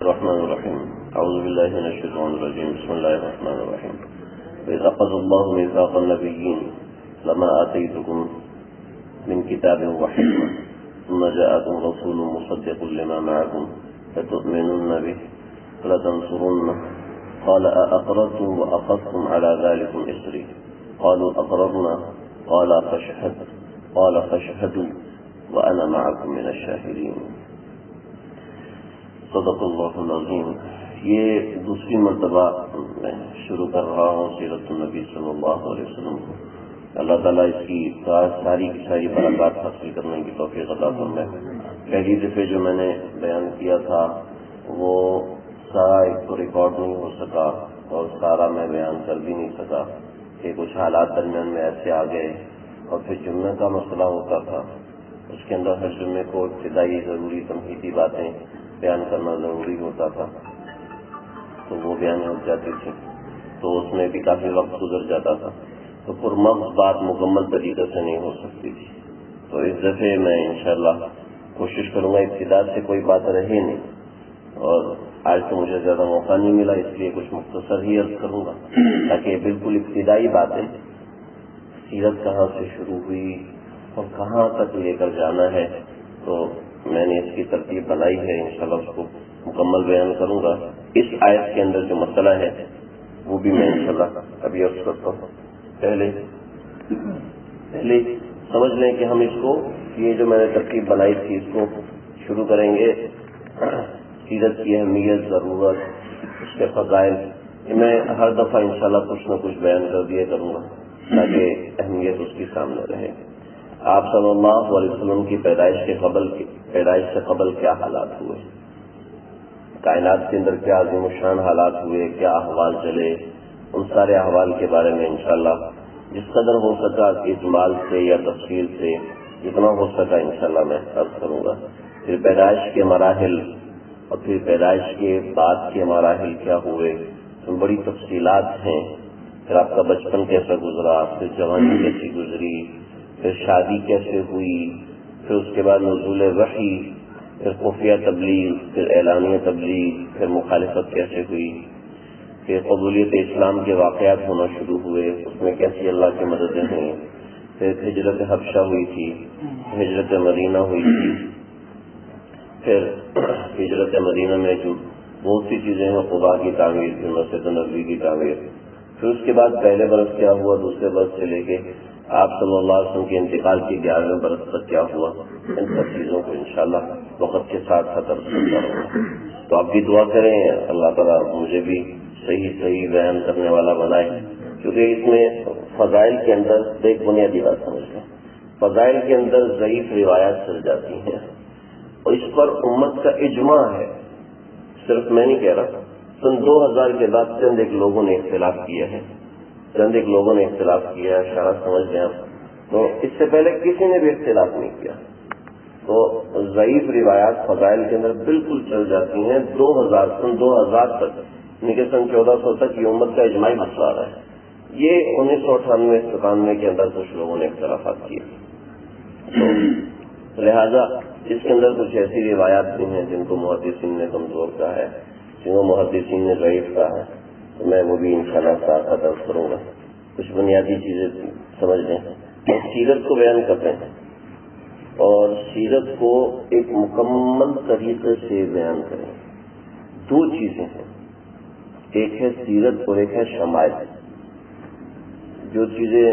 الرحمن الرحيم. أعوذ بالله من الشيطان الرجيم. بسم الله الرحمن الرحيم. وإذ أخذ الله ميثاق النبيين لما آتيتكم من كتاب وحكمة ثم جاءكم رسول مصدق لما معكم لتؤمنن به ولتنصرنه قال أأقررتم وأخذتم على ذلكم إصري قالوا أقررنا قال فاشهدوا وأنا معكم من الشاهدين. صدق اللہ العظیم. یہ دوسری مرتبہ میں شروع کر رہا ہوں سیرت النبی صلی اللہ علیہ وسلم کو. اللہ تعالیٰ اس کی ساری کی ساری برکات حاصل کرنے کی توفیق عطا فرمائے. پہلی دفعہ جو میں نے بیان کیا تھا وہ سارا ایک تو ریکارڈ نہیں ہو سکا اور سارا میں بیان کر بھی نہیں سکا کہ کچھ حالات درمیان میں ایسے آ گئے. اور پھر جمعے کا مسئلہ ہوتا تھا، اس کے اندر ہر جمعے کو ابتدائی ضروری تمہیدی باتیں بیان کرنا ضروری ہوتا تھا تو وہ بیان ہو جاتی تھی، تو اس میں بھی کافی وقت گزر جاتا تھا، تو پرمغز بات مکمل طریقے سے نہیں ہو سکتی تھی. تو اس دفعہ میں انشاءاللہ کوشش کروں گا ابتدا سے کوئی بات رہے نہیں، اور آج تو مجھے زیادہ موقع نہیں ملا اس لیے کچھ مختصر ہی عرض کروں گا تاکہ بالکل ابتدائی باتیں سیرت کہاں سے شروع ہوئی اور کہاں تک لے کر جانا ہے، تو میں نے اس کی ترتیب بنائی ہے، انشاءاللہ اس کو مکمل بیان کروں گا. اس آیت کے اندر جو مسئلہ ہے وہ بھی میں انشاءاللہ ابھی عرض کرتا ہوں. پہلے سمجھ لیں کہ ہم اس کو، یہ جو میں نے ترتیب بنائی تھی اس کو شروع کریں گے. سیرت کی اہمیت، ضرورت، اس کے فضائل، میں ہر دفعہ انشاءاللہ کچھ نہ کچھ بیان کر دیا کروں گا تاکہ اہمیت اس کی سامنے رہے. آپ صلی اللہ علیہ وسلم کی پیدائش سے قبل کیا حالات ہوئے، کائنات کے اندر کیا عظیم الشان حالات ہوئے، کیا احوال چلے، ان سارے احوال کے بارے میں انشاءاللہ جس قدر ہو سکا اجمال سے یا تفصیل سے جتنا ہو سکا انشاءاللہ میں عرض کروں گا. پھر پیدائش کے مراحل اور پھر پیدائش کے بعد کے مراحل کیا ہوئے، ان بڑی تفصیلات ہیں. پھر آپ کا بچپن کیسا گزرا، پھر جوانی کیسی گزری، پھر شادی کیسے ہوئی، پھر اس کے بعد نزول وحی، پھر خفیہ تبلیغ، پھر اعلانیہ تبلیغ، پھر مخالفت کیسے ہوئی، پھر قبولیت اسلام کے واقعات ہونا شروع ہوئے، اس میں کیسی اللہ کی مددیں ہوئیں. پھر ہجرت حبشہ ہوئی تھی، ہجرت مدینہ ہوئی تھی. پھر ہجرت مدینہ میں جو بہت سی چیزیں ہیں، قباء کی تعمیر، پھر مسجد نبوی کی تعمیر. پھر اس کے بعد پہلے برس کیا ہوا، دوسرے برس سے لے کے آپ صلی اللہ علیہ وسلم کے انتقال کے 11ویں برس تک کیا ہوا، ان سب چیزوں کو انشاءاللہ وقت کے ساتھ ساتھ عرض کرتا رہوں گا. تو آپ بھی دعا کریں اللہ تعالیٰ مجھے بھی صحیح بیان کرنے والا بنائے، کیونکہ اس میں فضائل کے اندر ایک بنیادی بات سمجھ لیں، فضائل کے اندر ضعیف روایات چل جاتی ہیں اور اس پر امت کا اجماع ہے. صرف میں نہیں کہہ رہا، سن 2000 کے بعد چند ایک لوگوں نے اختلاف کیا ہے، شاید سمجھ گئے آپ. تو اس سے پہلے کسی نے بھی اختلاف نہیں کیا. تو ضعیف روایات فضائل کے اندر بالکل چل جاتی ہیں. سن 2000 تک، یعنی کہ سن 1400 تک یہ امت کا اجماعی مسئلہ رہا ہے. یہ 1998-97 کے اندر کچھ لوگوں نے اختلافات کیے، تو لہذا اس کے اندر کچھ ایسی روایات بھی ہیں جن کو محدثین نے کمزور کہا ہے، جن کو محدثین نے ضعیف کہا ہے. تو میں وہ بھی انشاءاللہ ساتھ عرض کروں گا. کچھ بنیادی چیزیں سمجھ لیں. سیرت کو بیان کرتے ہیں اور سیرت کو ایک مکمل طریقے سے بیان کریں. دو چیزیں ہیں، ایک ہے سیرت اور ایک ہے شمائل. جو چیزیں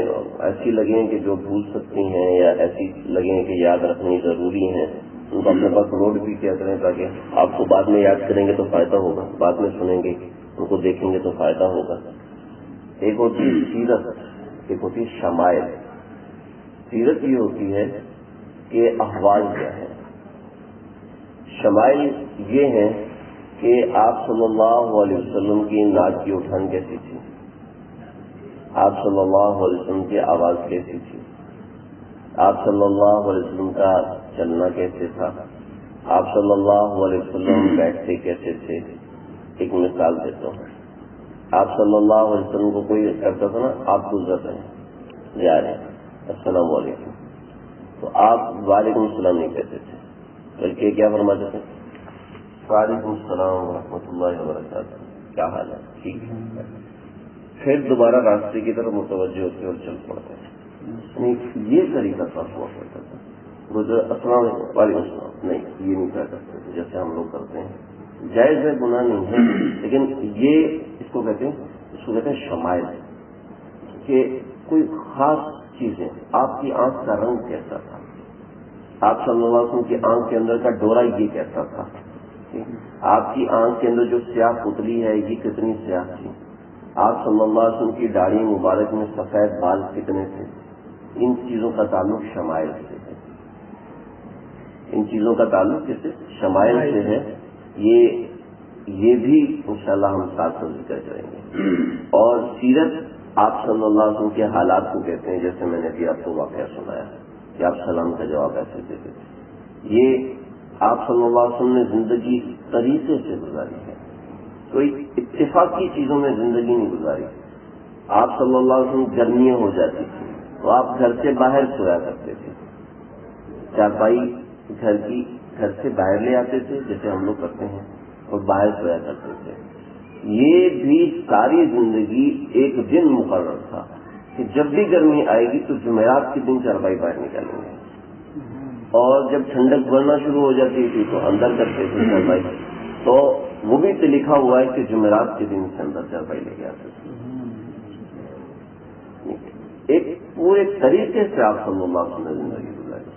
ایسی لگیں کہ جو بھول سکتی ہیں یا ایسی لگیں کہ یاد رکھنی ضروری ہیں، ان کو اپنے پاس نوٹ بھی کیا کریں تاکہ آپ کو بعد میں یاد کریں گے تو فائدہ ہوگا، بعد میں سنیں گے ان کو دیکھیں گے تو فائدہ ہوگا. ایک ہوتی ہے سیرت، ایک ہوتی ہے شمائل. سیرت یہ ہوتی ہے کہ احوال کیا ہے، شمائل یہ ہیں کہ آپ صلی اللہ علیہ وسلم کی ناک کی اٹھان کیسی تھی، آپ صلی اللہ علیہ وسلم کی آواز کیسی تھی، آپ صلی اللہ علیہ وسلم کا چلنا کیسے تھا، آپ صلی اللہ علیہ وسلم بیٹھتے کیسے تھے. ایک مثال دیتا ہوں. آپ صلی اللہ علیہ وسلم کو کوئی کرتا تھا نا، آپ گزر رہے ہیں، جا رہے ہیں، السلام علیکم، تو آپ وعلیکم السلام نہیں کہتے تھے، بلکہ کیا فرماتے تھے، وعلیکم السلام ورحمۃ اللہ وبرکاتہ. کیا حال ہے؟ ٹھیک ہے. پھر دوبارہ راستے کی طرف متوجہ ہوتے اور چل پڑتے ہیں. یہ طریقہ تھا ہوا کرتا تھا. السلام علیکم. وعلیکم السلام. نہیں، یہ نہیں کیا کرتے تھے جیسے ہم لوگ کرتے ہیں. جائز ہے، گناہ نہیں ہے، لیکن یہ اس کو کہتے ہیں شمائل، کہ کوئی خاص چیزیں. آپ کی آنکھ کا رنگ کیسا تھا، آپ صلی اللہ علیہ وسلم کی آنکھ کے اندر کا ڈورا یہ کیسا تھا، آپ کی آنکھ کے اندر جو سیاہ پتلی ہے یہ کتنی سیاہ تھی، آپ صلی اللہ علیہ وسلم کی داڑھی مبارک میں سفید بال کتنے تھے. ان چیزوں کا تعلق شمائل سے ہے. ان چیزوں کا تعلق کس سے؟ شمائل سے ہے. یہ بھی انشاءاللہ ہم ساتھ ذکر کریں گے. اور سیرت آپ صلی اللہ علیہ وسلم کے حالات کو کہتے ہیں. جیسے میں نے بھی آپ کو واقعہ سنایا کہ آپ سلام کا جواب ایسے دیتے تھے. یہ آپ صلی اللہ علیہ وسلم نے زندگی طریقے سے گزاری ہے. کوئی اتفاقی چیزوں میں زندگی نہیں گزاری. آپ صلی اللہ علیہ وسلم گرمیاں ہو جاتی تھی تو آپ گھر سے باہر سویا کرتے تھے. چارپائی گھر سے باہر لے آتے تھے جیسے ہم لوگ کرتے ہیں اور باہر سویا کرتے تھے. یہ بھی ساری زندگی ایک دن مقرر تھا کہ جب بھی گرمی آئے گی تو جمعرات کے دن چارپائی باہر نکالیں گے، اور جب ٹھنڈک بڑھنا شروع ہو جاتی تھی تو اندر کرتے تھے چارپائی. تو وہ بھی تو لکھا ہوا ہے کہ جمعرات کے دن سے اندر چارپائی لے کے آتے تھے. ایک پورے طریقے سے آپ صلی اللہ علیہ وسلم نے زندگی گزاری.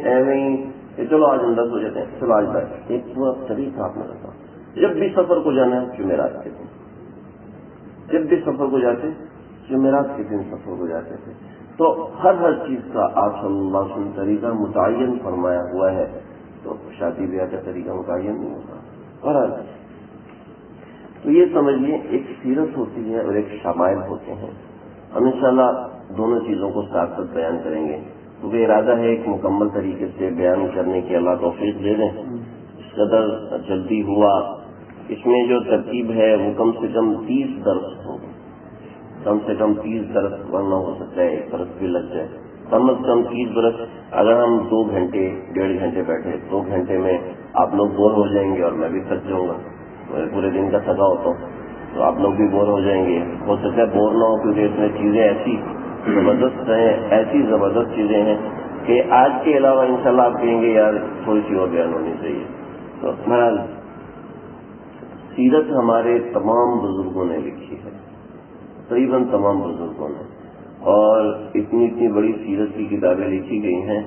ایویں کہ چلو آج اندر ہو جاتے ہیں، چلو آج باہر. ایک پورا طریقہ آپ نے رکھا. جب بھی سفر کو جانا ہے جمعرات کے دن، جب بھی سفر کو جاتے جمعرات کے دن سفر کو جاتے تھے. تو ہر چیز کا آپ صلی اللہ علیہ وسلم طریقہ متعین فرمایا ہوا ہے. تو شادی بیاہ کا طریقہ متعین نہیں ہوتا. اور تو یہ سمجھیے ایک سیرت ہوتی ہے اور ایک شمائل ہوتے ہیں. ہم انشاءاللہ دونوں چیزوں کو ساتھ ساتھ بیان کریں گے کیونکہ ارادہ ہے ایک مکمل طریقے سے بیان کرنے کی اللہ توفیق دے دیں. اس قدر جلدی ہوا. اس میں جو ترتیب ہے وہ کم سے کم 30 درس ہوگا. کم سے کم 30 درس ورنہ ہو سکتا ہے 1 برس بھی لگ جائے. کم از کم 30 برس. اگر ہم 2 گھنٹے 1.5 گھنٹے بیٹھے 2 گھنٹے میں آپ لوگ بور ہو جائیں گے اور میں بھی تھک جاؤں گا. میں پورے دن کا تھکا ہوتا ہوں تو آپ لوگ بھی بور ہو جائیں گے. ہو سکتا ہے بور نہ ہو کیونکہ اس میں چیزیں ایسی زبردست ہیں، ایسی زبردست چیزیں ہیں کہ آج کے علاوہ انشاءاللہ آپ کہیں گے یار تھوڑی سی اور بیان ہونی چاہیے. تو بہرحال سیرت ہمارے تمام بزرگوں نے لکھی ہے، تقریباً تمام بزرگوں نے. اور اتنی بڑی سیرت کی کتابیں لکھی گئی ہیں،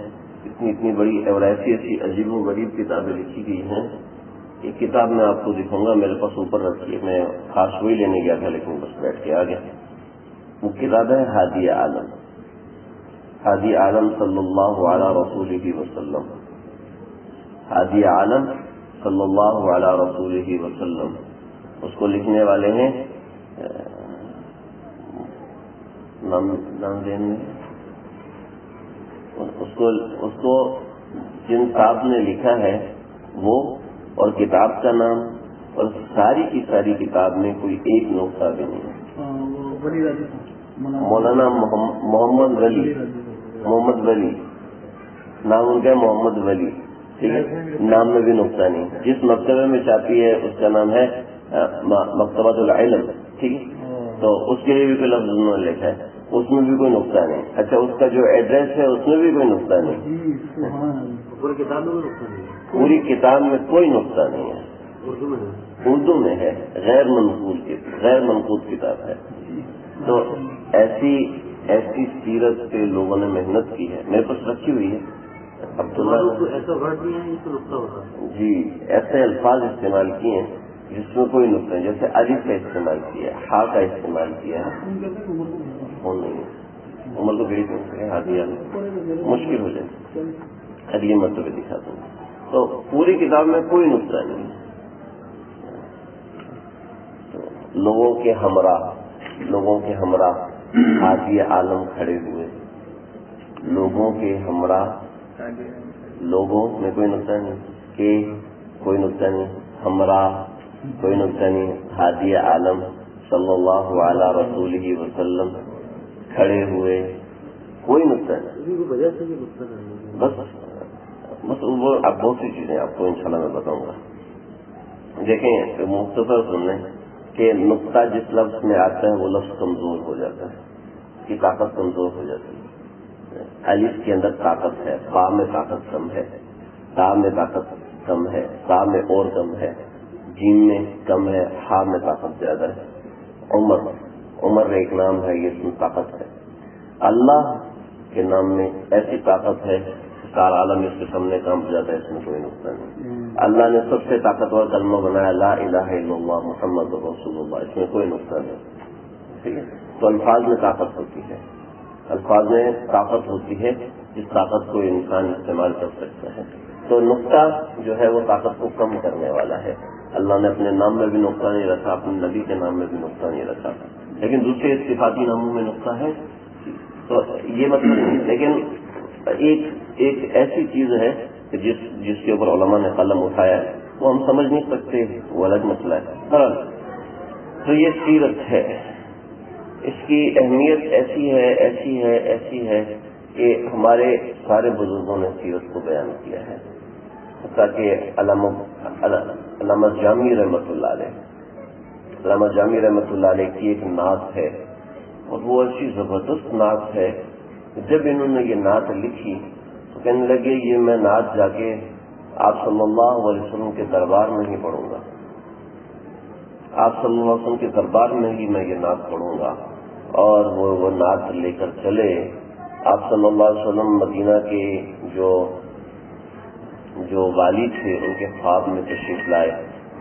اتنی بڑی اور ایسی عجیب و غریب کتابیں لکھی گئی ہیں. ایک کتاب میں آپ کو دکھاؤں گا، میرے پاس اوپر رکھی ہے. میں خاص وہی لینے گیا تھا لیکن بس بیٹھ کے آ گیا. وہ کتاب ہے ہادی عالم. ہادی عالم صلی اللہ علیہ رسولہ وسلم. ہادی عالم صلی اللہ علیہ رسولہ وسلم. اس کو لکھنے والے ہیں نام دین میں اس کو جن صاحب نے لکھا ہے وہ اور کتاب کا نام اور ساری کی ساری کتاب میں کوئی ایک نقطہ بھی نہیں ہے. مولانا محمد ولی نام ان کا ہے محمد ولی. ٹھیک ہے، نام میں بھی نقطہ نہیں. جس مکتبے میں چھاپی ہے اس کا نام ہے مکتبۃ العلم. ٹھیک ہے، تو اس کے لیے بھی کوئی لفظ انہوں نے لکھا ہے، اس میں بھی کوئی نقطہ نہیں. اچھا، اس کا جو ایڈریس ہے اس میں بھی کوئی نقطہ نہیں. پوری کتاب میں کوئی نقطہ نہیں ہے. اردو میں ہے، غیر منقول کتاب ہے. تو ایسی سیرت پہ لوگوں نے محنت کی ہے. میرے پاس رکھی ہوئی ہے. ایسا ورڈ نہیں ہے جس میں نقطہ ہوتا. جی، ایسے الفاظ استعمال کیے ہیں جس میں کوئی نقطہ نہیں. جیسے الف کا استعمال کیا ہے، ہا کا استعمال کیا ہے. وہ نہیں ہے. عمر کو بھیج دیں ہادی عالم مشکل ہو جائے. اگلی مرتبہ دکھا دوں گا. تو پوری کتاب میں کوئی نقطہ نہیں ہے. لوگوں کے ہمراہ ہادی عالم کھڑے ہوئے. لوگوں کے ہمراہ، لوگوں میں کوئی نقطہ نہیں، کہ کوئی نقطہ نہیں، ہمراہ کوئی نقطہ نہیں، ہادی عالم صلی اللہ علیہ رسولہ وسلم کھڑے ہوئے، کوئی نقطہ نہیں. بس وہ اب بہت سی چیزیں آپ کو انشاءاللہ میں بتاؤں گا. دیکھیں مختصر سن لیں کہ نقطہ جس لفظ میں آتا ہے وہ لفظ کمزور ہو جاتا ہے، اس کی طاقت کمزور ہو جاتی ہے۔ الف کے اندر طاقت ہے، با میں طاقت کم ہے، تا میں طاقت کم ہے، سا میں اور کم ہے، جیم میں کم ہے، ہا میں طاقت زیادہ ہے۔ عمر ایک نام ہے، یہ اس میں طاقت ہے۔ اللہ کے نام میں ایسی طاقت ہے سارا عالم اس کے سامنے کام ہو جاتا ہے، اس میں کوئی نقصان نہیں۔ اللہ نے سب سے طاقتور کلمہ بنایا لا الہ الا اللہ محمد رسول اللہ، اس میں کوئی نقصان نہیں، ٹھیک ہے۔ تو الفاظ میں طاقت ہوتی ہے، الفاظ میں طاقت ہوتی ہے جس طاقت کو انسان استعمال کر سکتا ہے۔ تو نقطہ جو ہے وہ طاقت کو کم کرنے والا ہے۔ اللہ نے اپنے نام میں بھی نقطہ نہیں رکھا، اپنے نبی کے نام میں بھی نقطہ نہیں رکھا، لیکن دوسرے صفاتی ناموں میں نقطہ ہے، تو یہ مطلب نہیں۔ لیکن ایک ایسی چیز ہے کہ جس کے اوپر علماء نے قلم اٹھایا ہے وہ ہم سمجھ نہیں سکتے، وہ الگ مسئلہ ہے۔ تو یہ سیرت ہے، اس کی اہمیت ایسی ہے کہ ہمارے سارے بزرگوں نے سیرت کو بیان کیا ہے، تاکہ علامہ جامی رحمۃ اللہ علیہ کی ایک نعت ہے، اور وہ ایسی زبردست نعت ہے کہ جب انہوں نے یہ نعت لکھی تو کہنے لگے یہ میں نعت جا کے آپ صلی اللہ علیہ وسلم کے دربار میں ہی پڑھوں گا، آپ صلی اللہ علیہ وسلم کے دربار میں ہی میں یہ نعت پڑھوں گا۔ اور وہ نعت لے کر چلے، آپ صلی اللہ علیہ وسلم مدینہ کے جو والی تھے ان کے خواب میں تشریف لائے،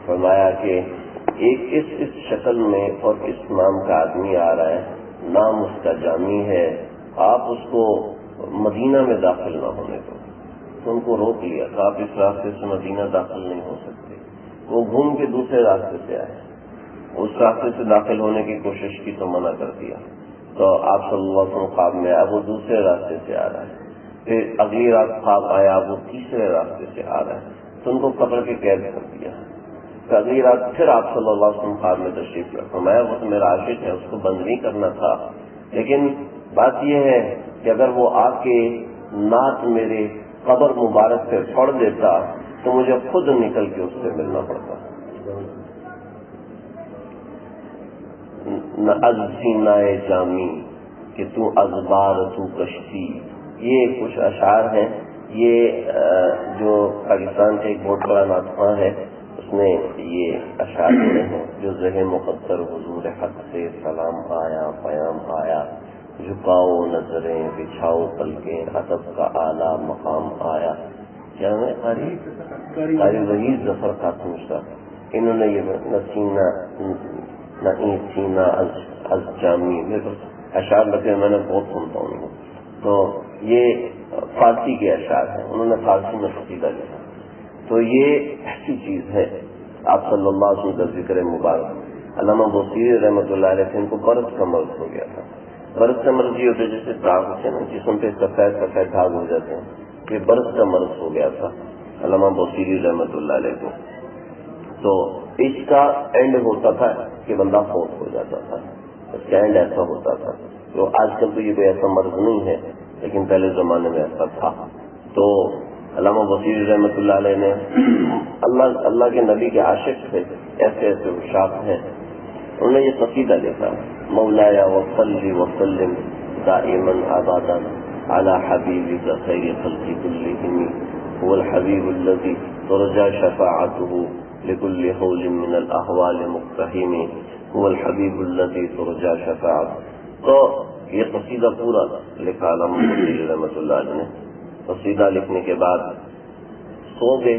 فرمایا کہ ایک اس شکل میں اور اس نام کا آدمی آ رہا ہے، نام اس کا جامی ہے، آپ اس کو مدینہ میں داخل نہ ہونے دو۔ تو ان کو روک لیا کہ آپ اس راستے سے مدینہ داخل نہیں ہو سکتے۔ وہ گھوم کے دوسرے راستے سے آئے، اس راستے سے داخل ہونے کی کوشش کی تو منع کر دیا، تو آپ صلی اللہ علیہ وسلم خواب میں آیا، وہ دوسرے راستے سے آ رہا ہے۔ پھر اگلی رات خواب آیا، وہ تیسرے راستے سے آ رہا ہے، تو ان کو پکڑ کے قید کر دیا۔ تو اگلی رات پھر آپ صلی اللہ علیہ وسلم خواب میں تشریف لائے، فرمایا وہ تو میرا عاشق ہے، اس کو بند نہیں کرنا تھا، لیکن بات یہ ہے کہ اگر وہ آ کے نعت میرے قبر مبارک پہ پڑھ دیتا تو مجھے خود نکل کے اس سے ملنا پڑتا۔ نہ از سینائے جامی کہ تو ازبار تو کشتی، یہ کچھ اشعار ہیں، یہ جو پاکستان کے ایک بہت بڑا ناطخواں ہے اس نے یہ اشعار لکھے ہیں، جو ذہن مقدر حضور حق سے سلام آیا پیام آیا، جھکاؤ نظریں بچھاؤ پلکیں ادب کا اعلیٰ مقام آیا۔ کیا ہے قاری وحید ظفر خاتون صاحب، انہوں نے یہ نسینہ نہ سینا از جامی میرے اشعار لگے، میں نے بہت سنتا ہوں ان کو۔ تو یہ فارسی کے اشعار ہیں، انہوں نے فارسی میں قصیدہ لکھا۔ تو یہ ایسی چیز ہے، آپ صلی اللہ علیہ وسلم کا ذکر مبارک۔ علامہ بصیری رحمۃ اللہ علیہ سے ان کو برس کا مرض ہو گیا تھا۔ برس کا مرض یہ ہوتا ہے جیسے داغ ہوتے ہیں نا، جسم پہ سفید داغ ہو جاتے ہیں، یہ برس کا مرض ہو گیا تھا علامہ بصیری رحمۃ اللہ علیہ کو۔ تو اس کا اینڈ ہوتا تھا کہ بندہ فوت ہو جاتا تھا، اس کا اینڈ ایسا ہوتا تھا۔ تو آج کل تو یہ کوئی ایسا مرض نہیں ہے، لیکن پہلے زمانے میں ایسا تھا۔ تو علامہ بصیری رحمۃ اللہ علیہ نے اللہ کے نبی کے عاشق تھے، ایسے وشاق ہیں، انہوں نے یہ قصیدہ لکھا، مولایا وصلی وسلم دائما ابدا علی حبیبک خیر خلق کلہم هو الحبیب الذی ترجى شفاعته لكل حول من الاحوال مقتحم هو الحبیب الذی ترجى شفاعته۔ تو یہ قصیدہ پورا لکھا علامہ بصیری رحمۃ اللہ علیہ نے۔ قصیدہ لکھنے کے بعد سو گئے،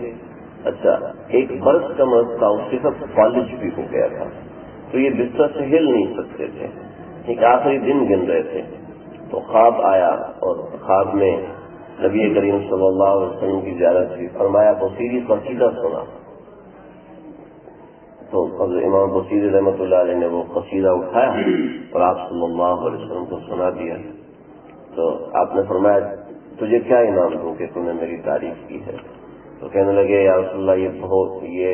اچھا ایک برس کا مرض تھا، اس کے ساتھ فالج بھی ہو گیا تھا، تو یہ بستر سے ہل نہیں سکتے تھے، ایک آخری دن گن رہے تھے۔ تو خواب آیا اور خواب میں نبی کریم صلی اللہ علیہ وسلم کی زیارت ہوئی، فرمایا بصیری قصیدہ سنا۔ تو امام بصیری رحمۃ اللہ علیہ نے وہ قصیدہ اٹھایا اور آپ صلی اللہ علیہ وسلم کو سنا دیا۔ تو آپ نے فرمایا تجھے کیا انعام دوں کہ تم نے میری تعریف کی ہے؟ تو کہنے لگے یا رسول اللہ یہ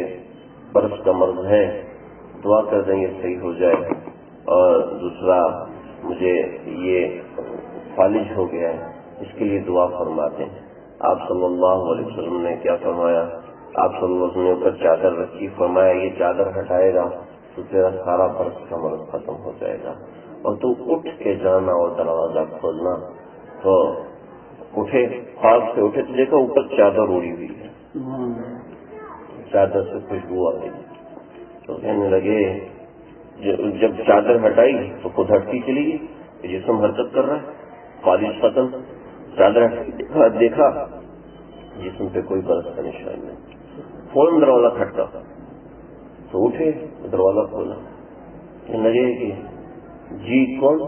برس کا مرض ہے، دعا کر دیں یہ صحیح ہو جائے، اور دوسرا مجھے یہ فالج ہو گیا ہے، اس کے لیے دعا فرماتے ہیں۔ آپ صلی اللہ علیہ وسلم نے کیا فرمایا آپ صلی اللہ علیہ وسلم نے اوپر چادر رکھی، فرمایا یہ چادر ہٹائے گا تو تیرا سارا برس کا مرض ختم ہو جائے گا، اور تو اٹھ کے جانا اور دروازہ کھولنا۔ تو اٹھے، خواب سے اٹھے تو دیکھا اوپر چادر اڑی ہوئی ہے، چادر سے خوشبو آ گئی، تو کہنے لگے جب چادر ہٹائی تو خود ہٹتی چلی گئی، جسم حرکت کر رہا ہے، خالص ختم، چادر دیکھا جسم پہ کوئی برس کا نشان نہیں، فوراً دروازہ کھٹکا تو اٹھے، دروازہ کھولا، کہنے لگے کہ جی کون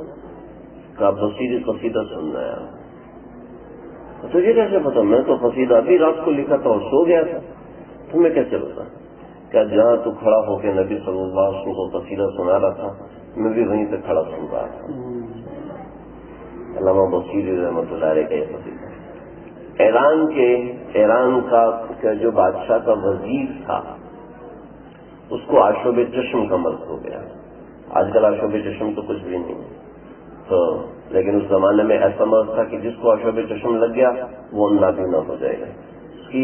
کا بصیر قصیدہ سننا ہے، تجھے کیسے پتا؟ میں تو قصیدہ ابھی رات کو لکھا تھا اور سو گیا تھا، تمہیں کیسے پتا؟ کیا جہاں تو کھڑا ہو کے نبی صلی اللہ علیہ وسلم کو قصیدہ سنا رہا تھا میں بھی وہیں پہ کھڑا سن رہا تھا۔ علامہ بصیری رحمۃ اللہ علیہ کا یہ قصیدہ ایران کا جو بادشاہ کا وزیر تھا اس کو آشوب چشم کا مرض ہو گیا۔ آج کل آشوب چشم تو کچھ بھی نہیں، تو لیکن اس زمانے میں ایسا مرض تھا کہ جس کو آشوب چشم لگ گیا وہ نابینا ہو جائے گا، اس کی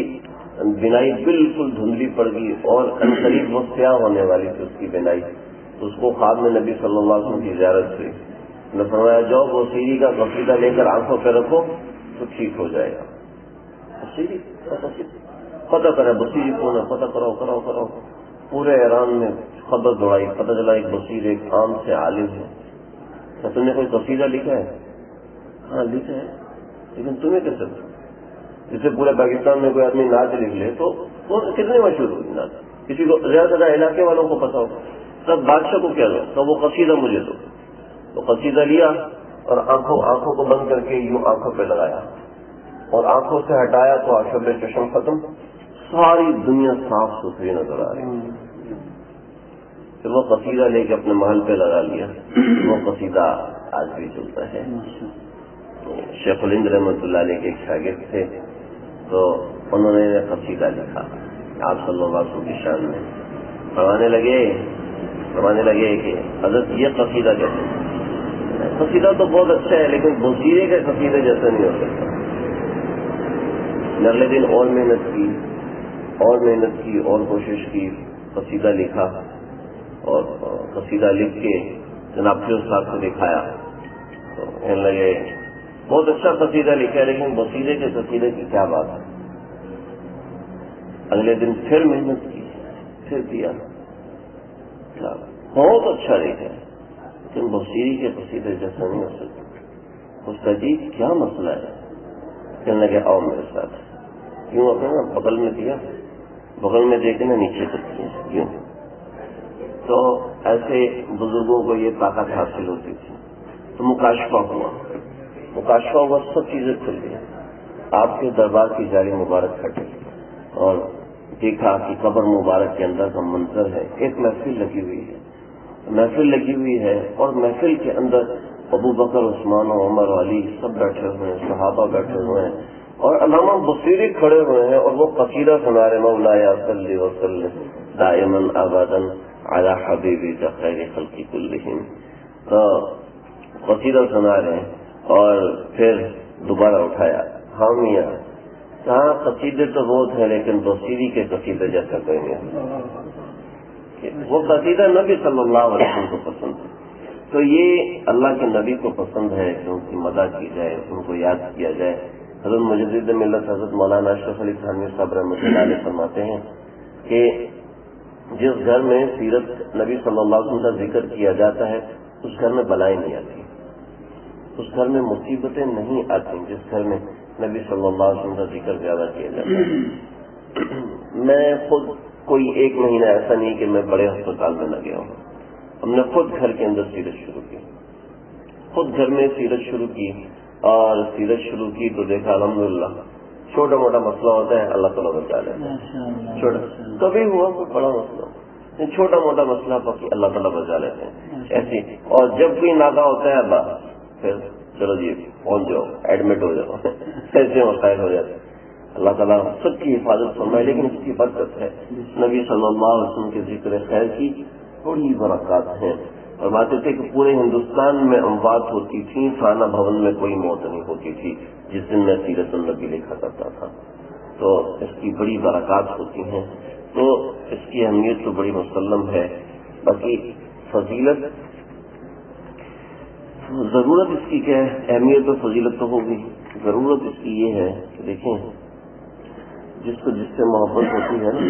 بینائی بالکل دھندلی پڑ گئی اور قریب وہ سیاہ ہونے والی تھی اس کی بینائی۔ تو اس کو خواب میں نبی صلی اللہ علیہ وسلم کی زیارت ہوئی، نے فرمایا جاؤ بصیری کا قصیدہ لے کر آنکھوں پہ رکھو تو ٹھیک ہو جائے گا۔ بصیری پتہ کرے بصیری کون ہے، پتہ کراؤ، پورے ایران میں خبر دوڑائی، پتہ چلا ایک بصیر ایک عام سے عالم ہے۔ کیا تم نے کوئی قصیدہ لکھا ہے؟ ہاں لکھا ہے، لیکن تمہیں کیسے پتا؟ جسے پورے پاکستان میں کوئی آدمی نعت لکھ لے تو وہ کتنے مشہور ہوگی نعت، کسی کو زیادہ زیادہ علاقے والوں کو پتا ہو، تب بادشاہ کو کیا دو تو وہ قصیدہ مجھے دو، تو قصیدہ لیا اور آنکھوں کو بند کر کے یوں آنکھوں پہ لگایا اور آنکھوں سے ہٹایا تو آشوب چشم ختم، ساری دنیا صاف ستھری نظر آ رہی۔ پھر وہ قصیدہ لے کے اپنے محل پہ لگا لیا، وہ قصیدہ آج بھی چلتا ہے۔ شیخ الہند رحمۃ اللہ علیہ کے ایک شاگرد تھے، تو انہوں نے قصیدہ لکھا آپ صلی اللہ علیہ وسلم کی شان میں، فرمانے لگے کہ حضرت یہ قصیدہ کیسے؟ قصیدہ تو بہت اچھا ہے لیکن بصیرے کے قصیدے جیسا نہیں ہو سکتا۔ اگلے دن اور محنت کی اور کوشش کی، قصیدہ لکھا اور قصیدہ لکھ کے جناب فیروز صاحب کو دکھایا تو کہنے لگے بہت اچھا قصیدہ لکھا ہے لیکن بصیرے کے قصیدے کی کیا بات ہے۔ اگلے دن پھر محنت کی، پھر دیا، بہت اچھا لکھا ہے لیکن بصیری کے قصیدے جیسا نہیں ہو سکتا۔ اس کا جی کیا مسئلہ ہے؟ کہنے لگے آؤ میرے ساتھ، کیوں اپنے نا بغل میں دیا، بغل میں دے کے نا نیچے کر دیا کیوں؟ تو ایسے بزرگوں کو یہ طاقت حاصل ہوتی تھی۔ تو مکاشفہ ہوا، سب چیزیں کھل گئی، آپ کے دربار کی جالی مبارک کھٹی اور دیکھا کہ قبر مبارک کے اندر کا منظر ہے، ایک محفل لگی ہوئی ہے اور محفل کے اندر ابو بکر عثمان و عمر علی سب بیٹھے ہوئے ہیں، صحابہ بیٹھے ہوئے ہیں اور علامہ بصیری کھڑے ہوئے ہیں اور وہ قصیدہ سنا رہے مولاي صلی وسلم دائما ابدا علی حبیبک خیر خلق کلہم، تو قصیدہ سنا رہے ہیں اور پھر دوبارہ اٹھایا، ہاں میاں کہاں قصیدے تو بہت ہیں لیکن بصیری کے قصیدے جیسا کوئی نہیں، وہ قصیدہ نبی صلی اللہ علیہ وسلم کو پسند ہے۔ تو یہ اللہ کے نبی کو پسند ہے کہ ان کی مدح کی جائے، ان کو یاد کیا جائے۔ حضرت مجدد ملت حضرت مولانا اشرف علی تھانوی صاحب رحمۃ اللہ علیہ فرماتے ہیں کہ جس گھر میں سیرت نبی صلی اللہ علیہ وسلم کا ذکر کیا جاتا ہے اس گھر میں بلائیں نہیں آتی، اس گھر میں مصیبتیں نہیں آتی جس گھر میں نبی صلی اللہ علیہ وسلم کا ذکر زیادہ کیا جاتا ہے۔ میں خود کوئی ایک مہینہ ایسا نہیں کہ میں بڑے ہسپتال میں نہ گیا ہوں، ہم نے خود گھر کے اندر سیرت شروع کی، خود گھر میں سیرت شروع کی اور سیرت شروع کی تو دیکھا الحمدللہ چھوٹا موٹا مسئلہ ہوتا ہے اللہ تعالیٰ بچا لیتا ہے، چھوٹا کبھی ہوا کوئی بڑا مسئلہ، چھوٹا موٹا مسئلہ باقی اللہ تعالیٰ بچا لیتے ہیں ایسی، اور جب کوئی ناکا ہوتا ہے بس پھر چلو جی پہنچ جاؤ ایڈمٹ ہو جاؤ ایسے مسائل ہو جاتے ہیں۔ اللہ تعالیٰ سب کی حفاظت فرمائے، لیکن اس کی برکت ہے نبی صلی اللہ علیہ وسلم کے ذکر خیر کی تھوڑی برکات ہیں۔ فرماتے تھے کہ پورے ہندوستان میں اموات ہوتی تھیں، خانہ بھون میں کوئی موت نہیں ہوتی تھی جس دن میں سیرت النبی لکھا کرتا تھا۔ تو اس کی بڑی برکات ہوتی ہیں. تو اس کی اہمیت تو بڑی مسلم ہے. باقی فضیلت، ضرورت اس کی کیا ہے؟ اہمیت اور فضیلت تو ہوگی. ضرورت اس کی یہ ہے کہ دیکھیں، جس کو جس سے محبت ہوتی ہے نا،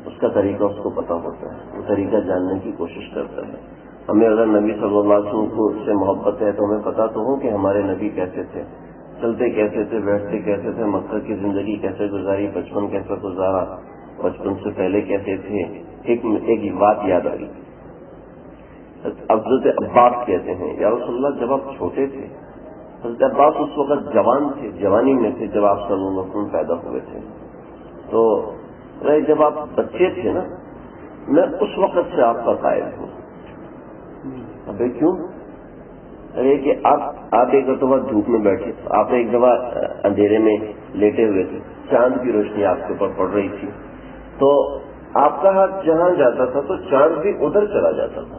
اس کا طریقہ اس کو پتا ہوتا ہے، وہ طریقہ جاننے کی کوشش کرتا ہے. ہمیں اگر نبی صلی اللہ علیہ وسلم سے محبت ہے تو ہمیں پتا تو ہو کہ ہمارے نبی کیسے تھے، چلتے کیسے تھے، بیٹھتے کیسے تھے، مکہ کی زندگی کیسے گزاری، بچپن کیسے گزارا، بچپن سے پہلے کیسے تھے. ایک بات یاد آ گئی. حضرت عباس کہتے ہیں یا رسول اللہ جب آپ چھوٹے تھے، حضرت عباس اس وقت جوان تھے، جوانی میں تھے جب آپ صلی اللہ علیہ وسلم پیدا ہوئے تھے. تو جب آپ بچے تھے نا، میں اس وقت سے آپ کا قائل ہوں. ابھی کیوں؟ ارے کہ آپ ایک دفعہ دھوپ میں بیٹھے، آپ ایک دفعہ اندھیرے میں لیٹے ہوئے تھے، چاند کی روشنی آپ کے اوپر پڑ رہی تھی، تو آپ کا ہاتھ جہاں جاتا تھا تو چاند بھی ادھر چلا جاتا تھا.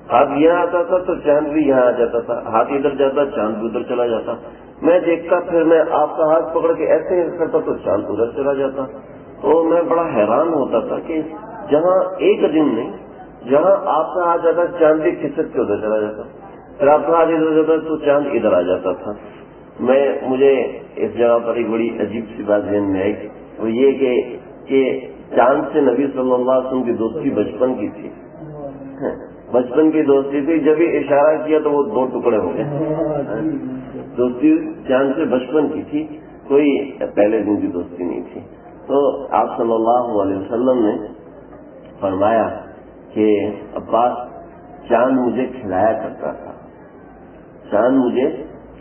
ہاتھ یہاں آتا تھا تو چاند بھی یہاں آ جاتا تھا، ہاتھ ادھر جاتا چاند بھی ادھر چلا جاتا. میں دیکھتا، پھر میں آپ کا ہاتھ پکڑ کے ایسے کرتا تو چاند ادھر چلا جاتا. تو میں بڑا حیران ہوتا تھا کہ جہاں ایک دن نہیں، جہاں آپ کا ہاتھ جاتا چاند بھی کھسک کے ادھر چلا جاتا، پھر آپ کا ہاتھ ادھر جاتا تو چاند ادھر آ جاتا تھا. مجھے اس جگہ پر ایک بڑی عجیب سی بات ذہن میں آئی، وہ یہ کہ چاند سے نبی صلی اللہ علیہ وسلم کی دوستی بچپن کی تھی. بچپن کی دوستی تھی، جب ہی اشارہ کیا تو وہ دو ٹکڑے ہو گئے. دوستی چاند سے بچپن کی تھی، کوئی پہلے دن کی دوستی نہیں تھی. تو آپ صلی اللہ علیہ وسلم نے فرمایا کہ عباس، چاند مجھے کھلایا کرتا تھا، چاند مجھے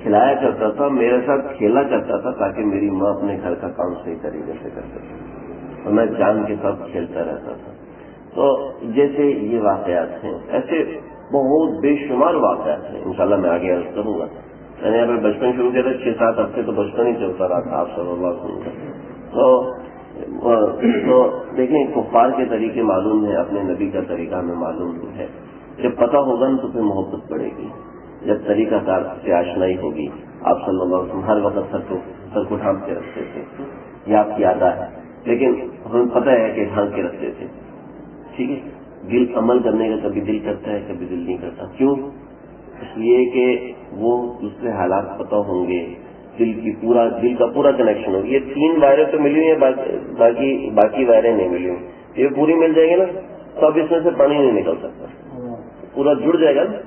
کھلایا کرتا تھا، میرے ساتھ کھیلا کرتا تھا تاکہ میری ماں اپنے گھر کا کام صحیح طریقے سے کر سکے، اور میں چاند کے ساتھ کھیلتا رہتا تھا. تو جیسے یہ واقعات ہیں، ایسے بہت بے شمار واقعات ہیں. انشاءاللہ میں آگے عرض کروں گا. میں نے ابھی بچپن شروع کیا تھا، 6-7 ہفتے تو بچپن ہی چلتا رہا تھا آپ صلی اللہ علیہ وسلم کا. تو دیکھیں، کفار کے طریقے معلوم ہیں، اپنے نبی کا طریقہ ہمیں معلوم ہے. جب پتہ ہوگا نا تو پھر محبت بڑھے گی. جب طریقہ کار سے آشنائی ہوگی، آپ صلی اللہ علیہ وسلم ہر وقت سر کو ڈھانپ کے رکھتے تھے، یہ آپ کی عادت ہے، لیکن ہمیں پتہ ہے کہ ڈھانپ کے رکھتے تھے. ٹھیک ہے، دل عمل کرنے کا کبھی دل کرتا ہے، کبھی دل نہیں کرتا. کیوں؟ اس لیے کہ وہ دوسرے حالات پتہ ہوں گے، دل کا پورا کنیکشن ہوگا. یہ 3 وائریں تو ملی ہوئی ہیں، باقی وائریں نہیں ملی ہوئی. یہ پوری مل جائے گی نا تو اب اس میں سے پانی نہیں نکل سکتا، پورا جڑ جائے گا نا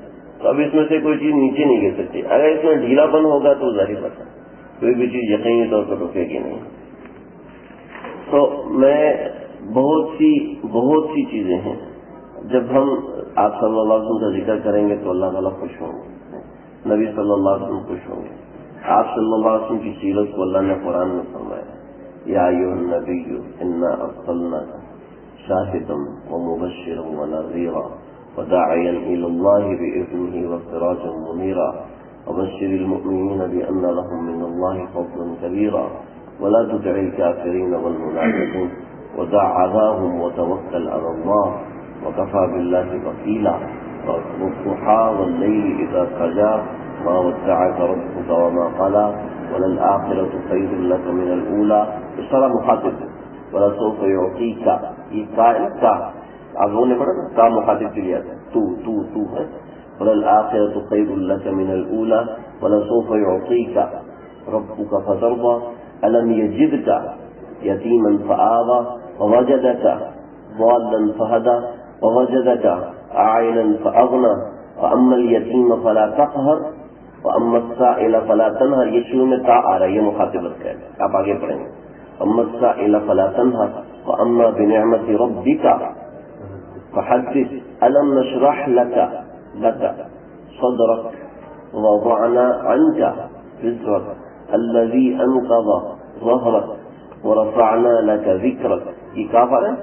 تو اب اس میں سے کوئی چیز نیچے نہیں گر سکتی. اگر اس میں ڈھیلا پن ہوگا تو ظاہر بات ہے کوئی بھی چیز یقینی طور پر رکے گی نہیں. تو میں بہت سی چیزیں ہیں، جب ہم آپ صلی اللہ علیہ وسلم کا ذکر کریں گے تو اللہ تعالیٰ خوش ہوں گے، نبی صلی اللہ علیہ وسلم خوش ہوں گے. آپ صلی اللہ علیہ وسلم کی سیرت کو اللہ نے قرآن میں فرمایا، یا ایھا النبی انا ارسلناک شاہدا ومبشرا ونذیرا وداعیا الی اللہ باذنہ وسراجا منیرا وبشر المؤمنین بان لهم من اللہ فضلا کبیرا ولا تطع الکافرین والمنافقین ودع اذاهم وتوکل علی اللہ وکفى باللہ وکیلا والضحى واللیل اذا سجى ما ودعك ربك وما قلى وللآخرة خير لك من الأولى. اس طرح مخاطب ولسوف يعطيك، یہ کا آگوں نے پڑھا نا، کا مخاطب کے لیے آتا ہے، تو ہے. وللآخرة خير لك من الأولى ولسوف يعطيك ربك فترضى ألم يجدك يتيما فآوى ووجدك ضالا فهدى ووجدك عائلا فأغنى فأما اليتيم فلا تقهر وَأَمَّا السَّائِلَ فَلَا تَنْهَرْ. یہ شروع میں تا آ رہا ہے، یہ مخاطبت کا ہے، آپ آگے پڑھیں گے. أَمَّا السَّائِلَ فَلَا تَنْهَرْ وَأَمَّا بِنِعْمَةِ رَبِّكَ فَحَدِّثْ أَلَمْ نَشْرَحْ لَكَ صَدْرَكَ وَوَضَعْنَا عَنْكَ وِزْرَكَ الَّذِي أَنقَضَ ظَهْرَكَ وَرَفَعْنَا لَكَ ذِكْرَكَ. یہ کافر ہے.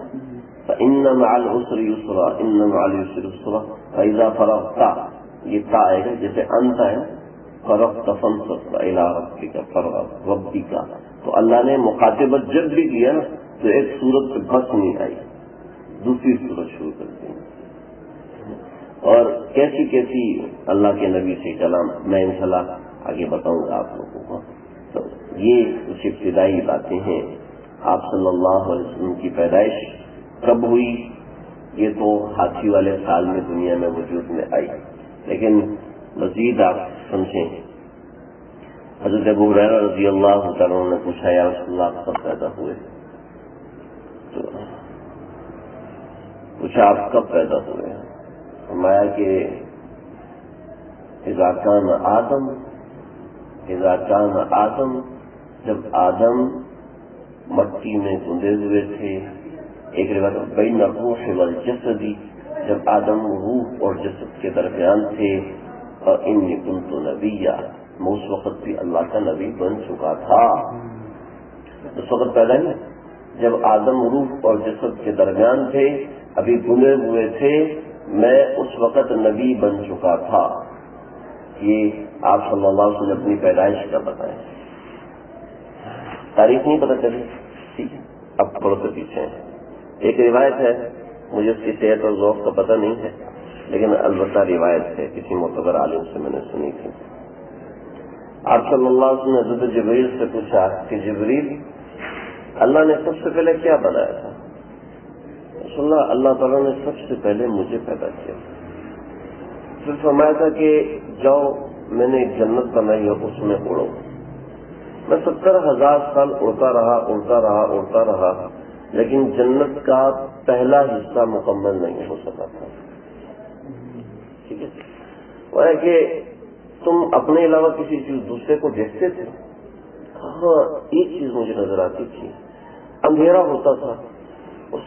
فَإِنَّ مَعَ الْعُسْرِ يُسْرًا إِنَّ مَعَ الْيُسْرِ يُسْرًا فَإِذَا فَرَغْتَ، یہ تا آئے گا جیسے انت ہے، فرغت فانصب الى ربک فرغب ربک. تو اللہ نے مخاطبت جب بھی کیا نا تو ایک صورت پہ بس نہیں آئی، دوسری صورت شروع کر دی. اور کیسی اللہ کے نبی سے کلام میں انشاءاللہ آگے بتاؤں گا آپ لوگوں کو. تو یہ کچھ ابتدائی باتیں ہیں آپ صلی اللہ علیہ وسلم کی پیدائش کب ہوئی؟ یہ تو ہاتھی والے سال میں دنیا میں وجود میں آئی، لیکن مزید آپ سمجھیں، حضرت ابو ہریرہ رضی اللہ تعالیٰ نے پوچھا یا رسول اللہ آپ کب پیدا ہوئے؟ تو پوچھا آپ کب پیدا ہوئے؟ فرمایا کہ اذا کان آدم، جب آدم مٹی میں گندے ہوئے تھے، ایک روایت بین الروح والجسد، جب آدم روح اور جسد کے درمیان تھے، اور انی کنت نبیا، میں اس وقت بھی اللہ کا نبی بن چکا تھا۔ اس وقت پیدا نہیں، جب آدم روح اور جسد کے درمیان تھے، ابھی گنے ہوئے تھے، میں اس وقت نبی بن چکا تھا۔ یہ آپ صلی اللہ علیہ وسلم نے اپنی پیدائش کا بتایا، تاریخ نہیں پتہ چلی، ٹھیک ہے، اب تھوڑا سا پیچھے ہیں۔ ایک روایت ہے، مجھے اس کی صحت اور ذوق کا پتہ نہیں ہے، لیکن البتہ روایت ہے، کسی معتبر عالم سے میں نے سنی تھی۔ آپ صلی اللہ علیہ وسلم نے حضرت جبریل سے پوچھا کہ جبریل، اللہ نے سب سے پہلے کیا بنایا تھا؟ رسول اللہ تعالیٰ نے سب سے پہلے مجھے پیدا کیا، پھر فرمایا تھا کہ جاؤ میں نے ایک جنت بنائی ہے اس میں اڑو۔ میں 70,000 سال اڑتا رہا، لیکن جنت کا پہلا حصہ مکمل نہیں ہو سکا تھا۔ ٹھیک ہے، وہ ہے کہ تم اپنے علاوہ کسی چیز دوسرے کو دیکھتے تھے؟ ہاں، ایک چیز مجھے نظر آتی تھی، اندھیرا ہوتا تھا،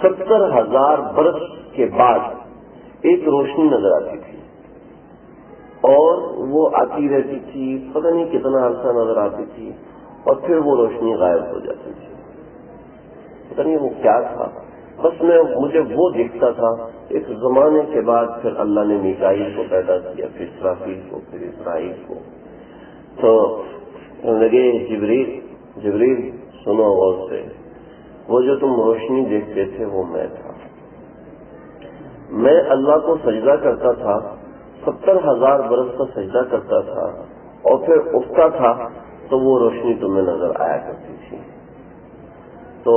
70,000 برس کے بعد ایک روشنی نظر آتی تھی، اور وہ آتی رہتی تھی، پتہ نہیں کتنا عرصہ نظر آتی تھی، اور پھر وہ روشنی غائب ہو جاتی تھی، پتہ نہیں وہ کیا تھا، بس مجھے وہ دکھتا تھا۔ ایک زمانے کے بعد پھر اللہ نے میکائیل کو پیدا کیا، پھر اسرافیل کو، پھر اسرائیل کو، تو لگے جبریل سنو غور سے، وہ جو تم روشنی دیکھتے تھے وہ میں تھا، میں اللہ کو سجدہ کرتا تھا، 70,000 برس کا سجدہ کرتا تھا، اور پھر اٹھتا تھا تو وہ روشنی تمہیں نظر آیا کرتی تھی۔ تو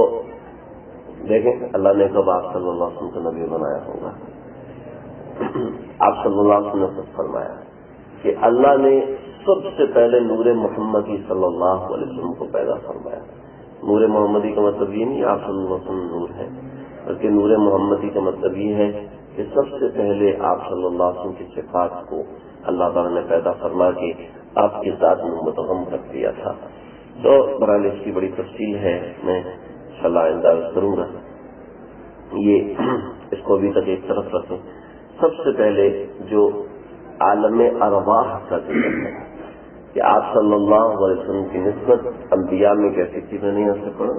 دیکھیں اللہ نے کب آپ صلی اللہ علیہ وسلم کو نبی بنایا ہوگا۔ آپ صلی اللہ علیہ وسلم نے فرمایا کہ اللہ نے سب سے پہلے نور محمدی صلی اللہ علیہ وسلم کو پیدا فرمایا۔ نور محمدی کا مطلب یہ نہیں آپ صلی اللہ علیہ وسلم نور ہے، بلکہ نور محمدی کا مطلب یہ ہے کہ سب سے پہلے آپ صلی اللہ علیہ وسلم کی صفات کو اللہ تعالیٰ نے پیدا فرما کے آپ کی ذات میں مدغم کر دیا تھا۔ تو برحال اس کی بڑی تفصیل ہے، میں انشاءاللہ انداز کروں گا، یہ اس کو ابھی تک ایک طرف رکھیں۔ سب سے پہلے جو عالم ارواح کا ذکر ہے کہ آپ صلی اللہ علیہ وسلم کی نسبت انبیاء میں کیسی تھی، میں نہیں ایسے پڑھا،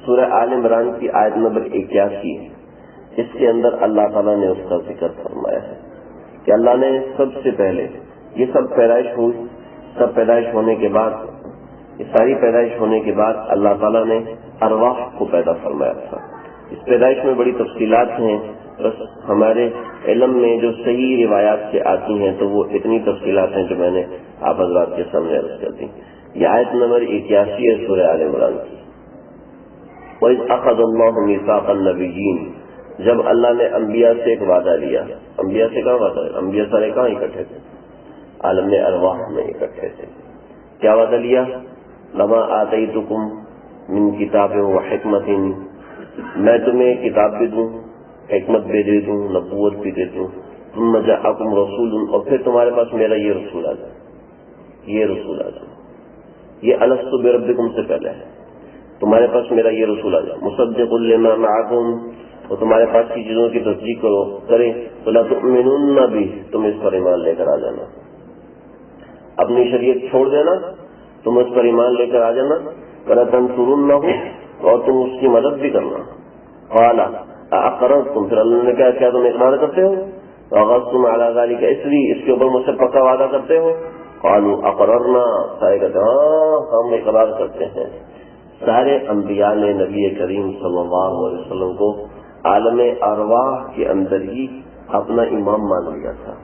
سورہ آل عمران کی آیت نمبر 81 ہے، اس کے اندر اللہ تعالیٰ نے اس کا ذکر فرمایا ہے کہ اللہ نے سب سے پہلے یہ سب پیدائش ہوئی، سب پیدائش ہونے کے بعد، یہ ساری پیدائش ہونے کے بعد اللہ تعالیٰ نے ارواح کو پیدا فرمایا تھا۔ اس پیدائش میں بڑی تفصیلات ہیں، بس ہمارے علم میں جو صحیح روایات سے آتی ہیں تو وہ اتنی تفصیلات ہیں جو میں نے آپ حضرات کے سامنے عرض کر دی۔ یہ آیت نمبر 81 ہے سورہ آل عمران کی۔ وَإِذْ أَخَذَ اللَّهُ مِيثَاقَ النَّبِيِّينَ، جب اللہ نے انبیاء سے ایک وعدہ لیا، انبیاء سے کہاں وعدہ ہے؟ انبیاء سارے کہاں اکٹھے تھے؟ عالم ارواح میں اکٹھے تھے۔ کیا وعدہ لیا؟ لَمَا آتَيْتُكُم مِّن كِتَابٍ وَحِكْمَةٍ، میں تمہیں کتاب بھی دوں، حکمت بھی دے دوں، نبوت بھی دے دوں، ثُمَّ جَاءَكُمْ رَسُولٌ، اور پھر تمہارے پاس میرا یہ رسول آ جائے، یہ رسول آ جائے، یہ أَلَسْتُ بِرَبِّكُمْ سے پہلے ہے، تمہارے پاس میرا یہ رسول آ جائے، مُصَدِّقٌ لِّمَا مَعَكُمْ، اور تمہارے پاس کی چیزوں کی تصدیق کرے، فَلَا تُؤْمِنُنَّ بِهِ، تم اس پر ایمان لے کر آ جانا، اپنی شریعت چھوڑ دینا، تم اس پر ایمان لے کر آ جانا، وَلَا تَنْصُرُنَّهُ، اور تم اس کی مدد بھی کرنا۔ قَالَ أَأَقْرَرْتُمْ، پھر اللہ نے کہا کیا تم اقرار کرتے ہو؟ وَأَخَذْتُمْ عَلَىٰ ذَلِكَ إِصْرِي، اس کے اوپر مجھ سے پکا وعدہ کرتے ہو؟ قَالُوا أَقْرَرْنَا، سارے کہتے ہیں ہاں ہم اقرار کرتے ہیں۔ سارے انبیاء نے نبی کریم صلی اللہ علیہ وسلم کو عالم ارواح کے اندر ہی اپنا امام مان لیا تھا،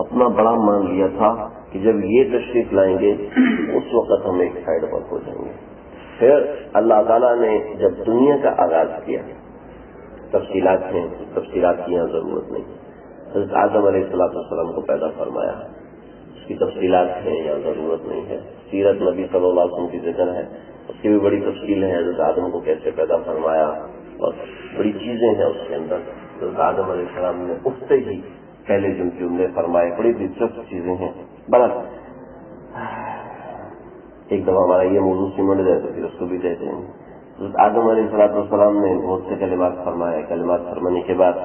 اپنا بڑا مان لیا تھا کہ جب یہ تشریف لائیں گے اس وقت ہم ایک سائڈ پر ہو جائیں گے۔ پھر اللہ تعالیٰ نے جب دنیا کا آغاز کیا، تفصیلات ہیں، تفصیلات کی یہاں ضرورت نہیں، حضرت آدم علیہ السلام کو پیدا فرمایا، اس کی تفصیلات ہیں، یہاں ضرورت نہیں ہے۔ سیرت نبی صلی اللہ علیہ وسلم کی ذکر ہے، اس کی بھی بڑی تفصیل ہے، حضرت آدم کو کیسے پیدا فرمایا، اور بڑی چیزیں ہیں اس کے اندر۔ حضرت آدم علیہ السلام نے اٹھتے ہی پہلے جملے فرمائے، بڑی دلچسپ چیزیں ہیں۔ بڑا ایک دفعہ ہمارا یہ موضوع سمٹ جائے تو پھر اس کو بھی دیتے ہیں۔ حضرت آدم علیہ السلام نے بہت سے کلمات فرمائے، کلمات فرمانے کے بعد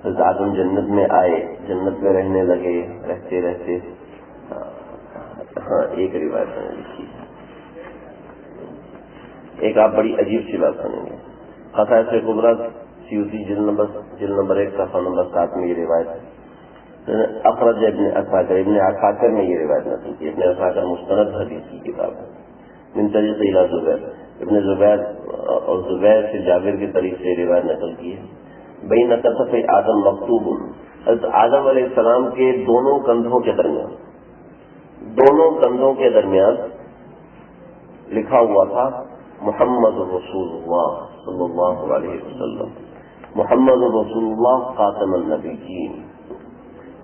حضرت آدم جنت میں آئے، جنت میں رہنے لگے، رہتے رہتے ایک روایت میں نے لکھی ہے، ایک آپ بڑی عجیب سی بات سنیں گے۔ خصائص کبریٰ سیوطی جلد نمبر 1 صفحہ نمبر 7 میں یہ روایت ہے۔ اخرج ابن عساکر میں یہ روایت نقل کی، ابن عساکر مستند حدیث کی کتاب ہے۔ من طریق الی زبیر، ابن زبیر اور زبیر سے جابر کے طریق سے روایت نقل کی ہے۔ بین کتف آدم مکتوب، حضرت آدم علیہ السلام کے دونوں کندھوں کے درمیان لکھا ہوا تھا محمد رسول اللہ صلی اللہ علیہ وسلم، محمد رسول اللہ خاتم النبیین۔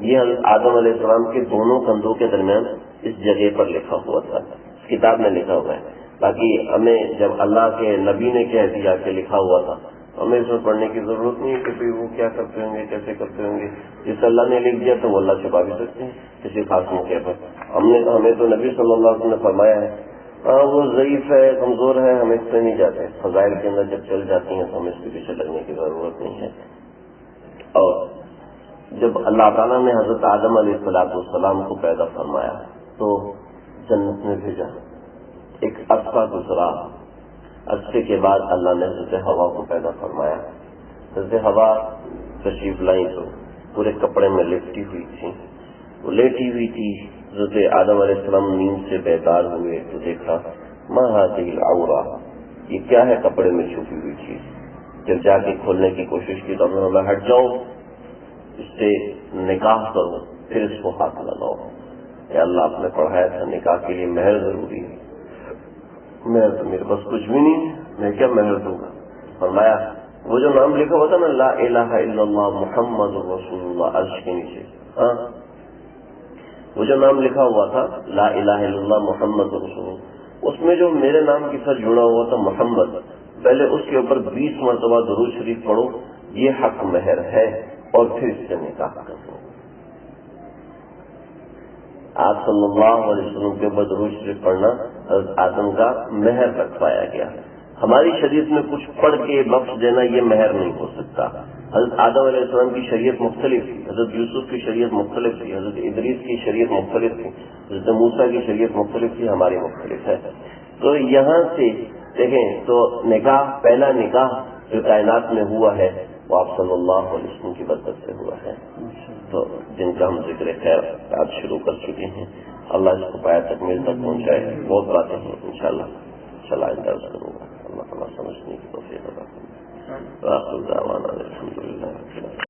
یہ حضرت آدم علیہ السلام کے دونوں کندھوں کے درمیان اس جگہ پر لکھا ہوا تھا، اس کتاب میں لکھا ہوا ہے۔ باقی ہمیں جب اللہ کے نبی نے کہہ دیا کہ لکھا ہوا تھا، ہمیں اس میں پڑھنے کی ضرورت نہیں ہے کہ وہ کیا کرتے ہوں گے، کیسے کرتے ہوں گے۔ جس اللہ نے لکھ دیا تو وہ اللہ چھپا بھی سکتے ہیں کسی خاص موقع پر۔ ہمیں تو نبی صلی اللہ علیہ وسلم نے فرمایا ہے وہ ضعیف ہے، کمزور ہے، ہم اس سے نہیں جاتے، فضائل کے اندر جب چل جاتی ہیں تو ہمیں اس کے پیچھے لگنے کی ضرورت نہیں ہے۔ اور جب اللہ تعالیٰ نے حضرت آدم علیہ السلام کو پیدا فرمایا تو جنت میں بھیجا، ایک عرصہ گزرا، عرصے کے بعد اللہ نے حضرت ہوا کو پیدا فرمایا۔ حضرت ہوا تشریف لائیں تو پورے کپڑے میں لپٹی ہوئی تھی، وہ لیٹی ہوئی تھی۔ حضرت آدم علیہ السلام نیند سے بیدار ہوئے تو دیکھا ما هذه العورة، یہ کیا ہے کپڑے میں چھپی ہوئی چیز۔ جب جا کے کھولنے کی کوشش کی تو اللہ ہٹ جاؤ، اس سے نکاح کرو، پھر اس کو ہاتھ لگاؤ۔ اے اللہ، آپ نے پڑھایا تھا نکاح کے لیے مہر ضروری ہے، مہر تو میرے پاس کچھ بھی نہیں ہے، میں کیا مہر دوں گا۔ فرمایا وہ جو نام لکھا ہوا تھا نا، لا الہ الا اللہ محمد رسول اللہ، عرش کے نیچے، ہاں وہ جو نام لکھا ہوا تھا لا الہ الا اللہ محمد رسول اللہ، اس میں جو میرے نام کے ساتھ جڑا ہوا تھا محمد، پہلے اس کے اوپر 20 مرتبہ درود شریف پڑھو، یہ حق مہر ہے، اور پھر اس سے نکاح کرو۔ آپ صلی اللہ علیہ وسلم کے اوپر درود شریف پڑھنا حضرت آدم کا مہر رکھوایا گیا۔ ہماری شریعت میں کچھ پڑھ کے بخش دینا یہ مہر نہیں ہو سکتا۔ حضرت آدم علیہ السلام کی شریعت مختلف تھی، حضرت یوسف کی شریعت مختلف تھی، حضرت ادریس کی شریعت مختلف تھی، حضرت موسیٰ کی شریعت مختلف تھی، ہماری مختلف ہے۔ تو یہاں سے دیکھیں تو نکاح، پہلا نکاح جو کائنات میں ہوا ہے وہ آپ صلی اللہ علیہ وسلم کی برکت سے ہوا ہے، تو جن کا ہم ذکر خیر آج شروع کر چکے ہیں، اللہ اس کو پایا تکمیل تک پہنچائے۔ بہت باتیں ہیں انشاءاللہ انداز کروں گا، اللہ تعالیٰ سمجھنے کی توفیق عطا فرمائے۔